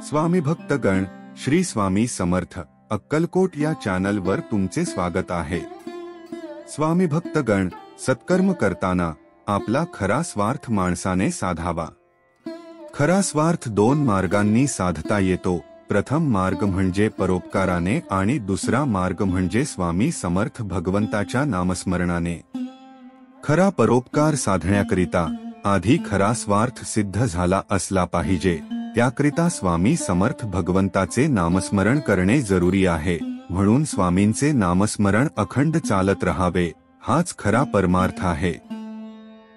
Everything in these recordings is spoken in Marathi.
स्वामी भक्तगण, श्री स्वामी समर्थ अक्कलकोट या चॅनलवर तुमचे स्वागत आहे। स्वामी भक्तगण, सत्कर्म करताना आपला खरा स्वार्थ माणसाने साधावा। खरा स्वार्थ दोन मार्गांनी साधता येतो। प्रथम मार्ग म्हणजे परोपकाराने आणि दुसरा मार्ग म्हणजे स्वामी समर्थ भगवंताच्या नामस्मरणाने। खरा परोपकार साधण्याकरिता आधी खरा स्वार्थ सिद्ध झाला असला पाहिजे। त्याकरिता स्वामी समर्थ भगवंताचे नामस्मरण करणे जरुरी आहे। म्हणून स्वामींचे नामस्मरण अखंड चालत राहावे, हाच खरा परमार्थ आहे।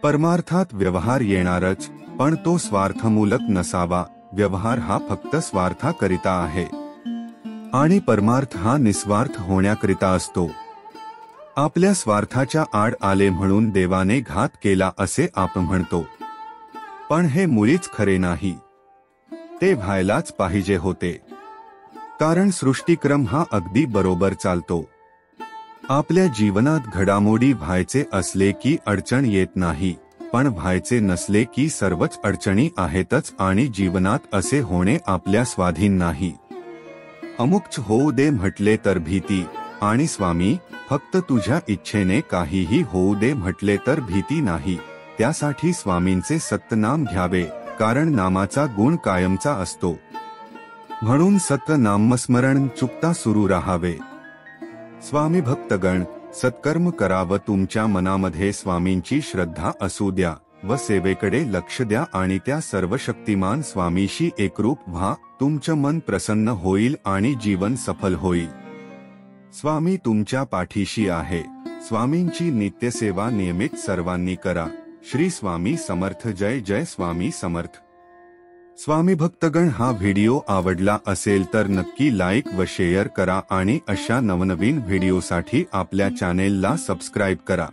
परमार्थात व्यवहार येणारच, पण तो स्वार्थमूलक नसावा। व्यवहार हा फक्त स्वार्थाकरिता आहे आणि परमार्थ हा निस्वार्थ होण्याकरिता असतो। आपल्या स्वार्थाच्या आड आले म्हणून देवाने घात केला असे आपण म्हणतो, पण हे मुळीच खरे नाही। ते व्हायलाच पाहिजे होते, कारण सृष्टिक्रम हा अगदी बरोबर चालतो। आपल्या जीवनात घडामोडी व्हायचे असले की अडचण येत नाही, पण व्हायचे नसले की सर्वच अडचणी आहेतच आणि जीवनात असे होणे आपल्या स्वाधीन नाही। अमुकच होऊ दे म्हटले तर भीती, आणि स्वामी फक्त तुझ्या इच्छेने काहीही होऊ दे म्हटले तर भीती नाही। त्यासाठी स्वामींचे सत्नाम घ्यावे, कारण नामाचा गुण कायमचा असतो। म्हणून सत्नामस्मरण चुकता सुरू राहावे। स्वामी भक्तगण, सत्कर्म करा व तुमच्या मनामध्ये स्वामींची श्रद्धा असू द्या व सेवेकडे लक्ष द्या आणि त्या सर्वशक्तिमान स्वामीशी एकरूप व्हा। तुमचे मन प्रसन्न होईल आणि जीवन सफल होईल। स्वामी तुमच्या पाठीशी आहे। स्वामींची नित्यसेवा नियमित सर्वांनी करा। श्री स्वामी समर्थ। जय जय स्वामी समर्थ। स्वामी भक्तगण, हा व्हिडिओ आवडला असेल तर नक्की लाईक व शेअर करा आणि अशा नवनवीन व्हिडिओसाठी आपल्या चॅनेलला सबस्क्राईब करा।